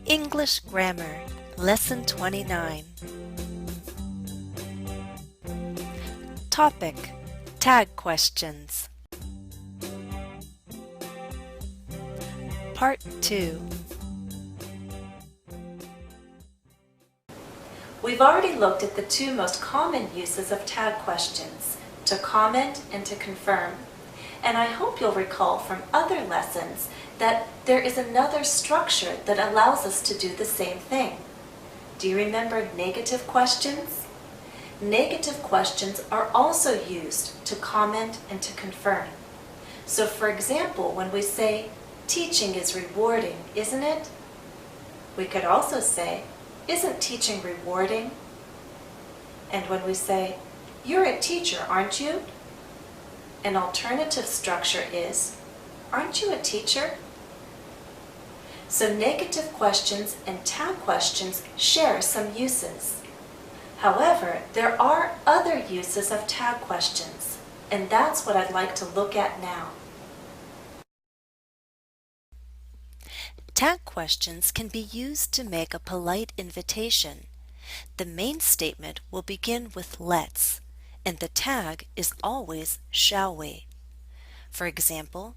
English Grammar, Lesson 29. Topic: Tag questions. Part 2. We've already looked at the two most common uses of tag questions, to comment and to confirm. And I hope you'll recall from other lessons that there is another structure that allows us to do the same thing. Do you remember negative questions? Negative questions are also used to comment and to confirm. So for example, when we say, teaching is rewarding, isn't it? We could also say, isn't teaching rewarding? And when we say, you're a teacher, aren't you? An alternative structure is, aren't you a teacher? So negative questions and tag questions share some uses. However, there are other uses of tag questions, and that's what I'd like to look at now. Tag questions can be used to make a polite invitation. The main statement will begin with let's, and the tag is always shall we. For example,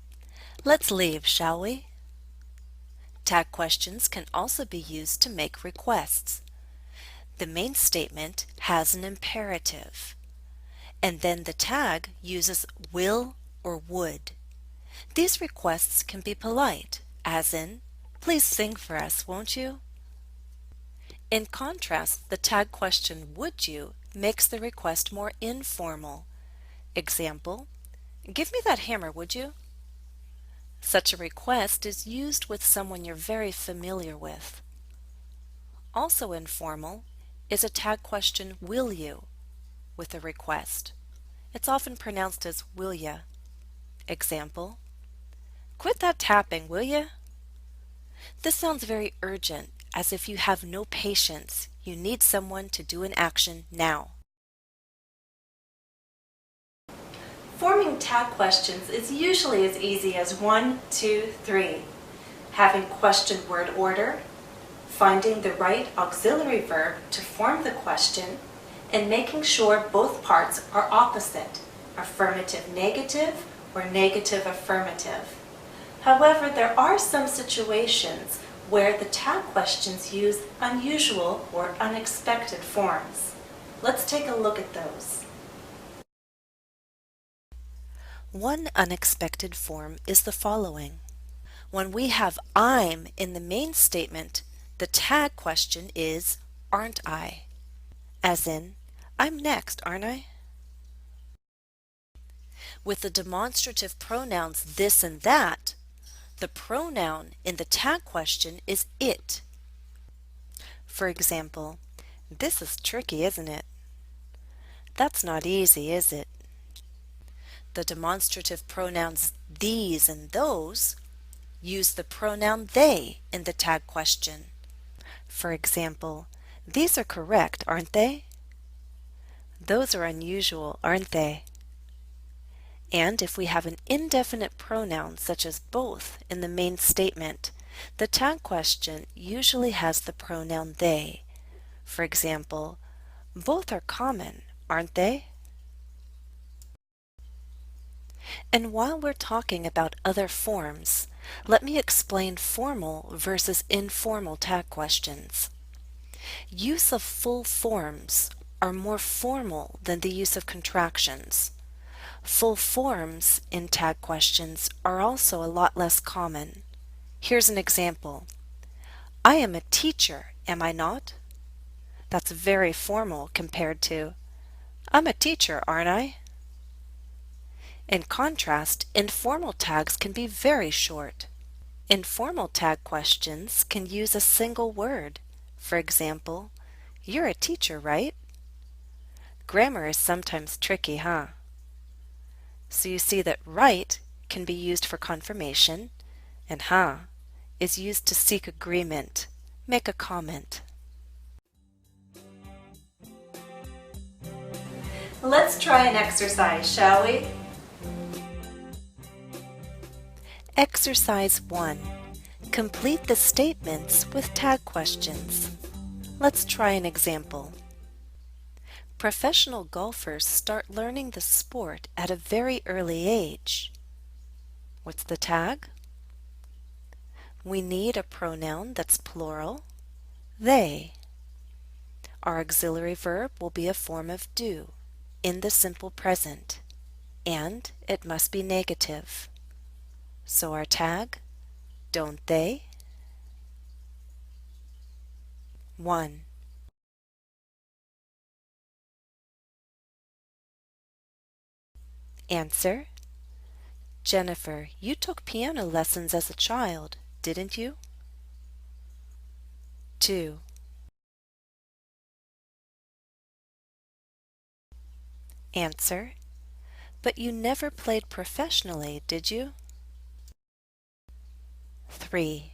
let's leave, shall we? Tag questions can also be used to make requests. The main statement has an imperative, and then the tag uses will or would. These requests can be polite, as in, please sing for us, won't you? In contrast, the tag question would you makes the request more informal. Example, give me that hammer, would you? Such a request is used with someone you're very familiar with. Also informal is a tag question will you with a request. It's often pronounced as will ya. Example, quit that tapping, will ya? This sounds very urgent, as if you have no patience. You need someone to do an action now. Forming tag questions is usually as easy as 1, 2, 3. Having question word order, finding the right auxiliary verb to form the question, and making sure both parts are opposite, affirmative negative or negative affirmative. However, there are some situations where the tag questions use unusual or unexpected forms. Let's take a look at those. One unexpected form is the following. When we have I'm in the main statement, the tag question is aren't I? As in, I'm next, aren't I? With the demonstrative pronouns this and that, the pronoun in the tag question is it. For example, this is tricky, isn't it? That's not easy, is it? The demonstrative pronouns these and those use the pronoun they in the tag question. For example, these are correct, aren't they? Those are unusual, aren't they? And if we have an indefinite pronoun such as both in the main statement, the tag question usually has the pronoun they. For example, both are common, aren't they? And while we're talking about other forms, let me explain formal versus informal tag questions. Use of full forms are more formal than the use of contractions. Full forms in tag questions are also a lot less common. Here's an example. I am a teacher, am I not? That's very formal compared to, I'm a teacher, aren't I? In contrast, informal tags can be very short. Informal tag questions can use a single word. For example, you're a teacher, right? Grammar is sometimes tricky, huh? So you see that right can be used for confirmation, and is used to seek agreement, make a comment. Let's try an exercise, shall we? Exercise 1. Complete the statements with tag questions. Let's try an example. Professional golfers start learning the sport at a very early age. What's the tag? We need a pronoun that's plural, they. Our auxiliary verb will be a form of do in the simple present, and it must be negative. So our tag, don't they? 1. Answer: Jennifer, you took piano lessons as a child, didn't you? 2. Answer: But you never played professionally, did you? 3.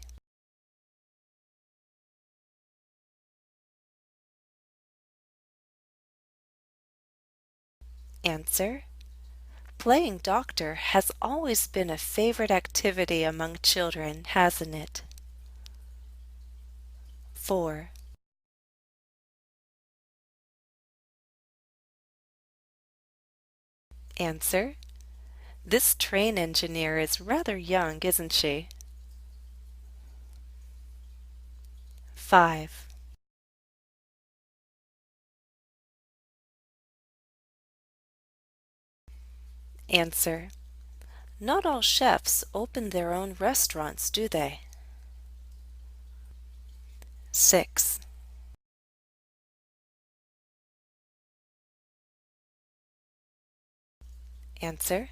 Answer: Playing doctor has always been a favorite activity among children, hasn't it? 4. Answer: This train engineer is rather young, isn't she? 5. Answer: Not all chefs open their own restaurants, do they? 6. Answer: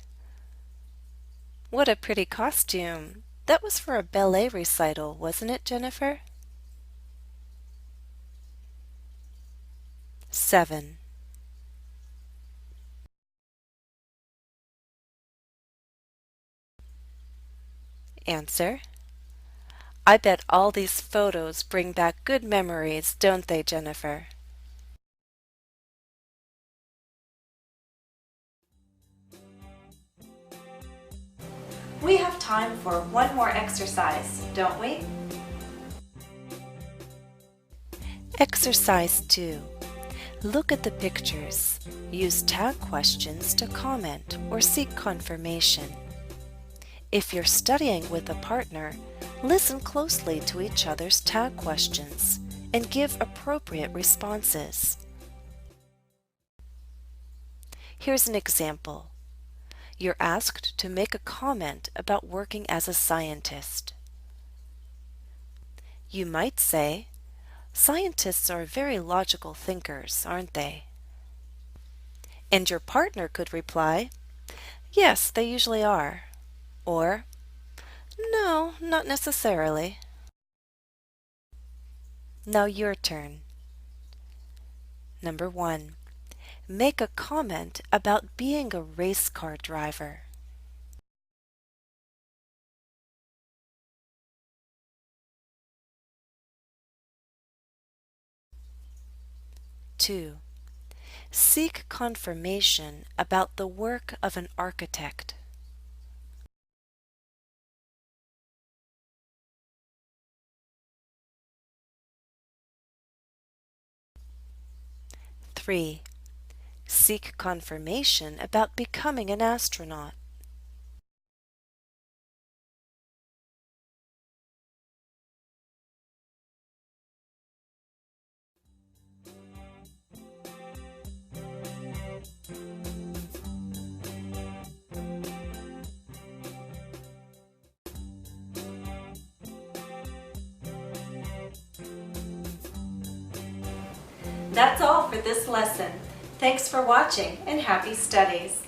What a pretty costume. That was for a ballet recital, wasn't it, Jennifer? 7. Answer: I bet all these photos bring back good memories, don't they, Jennifer? We have time for one more exercise, don't we? Exercise 2. Look at the pictures. Use tag questions to comment or seek confirmation. If you're studying with a partner, listen closely to each other's tag questions and give appropriate responses. Here's an example. You're asked to make a comment about working as a scientist. You might say, "Scientists are very logical thinkers, aren't they?" And your partner could reply, "Yes, they usually are." Or, "No, not necessarily." Now your turn. Number 1. Make a comment about being a race car driver. 2. Seek confirmation about the work of an architect. 3. Seek confirmation about becoming an astronaut. 'That's all for this lesson. Thanks for watching and happy studies.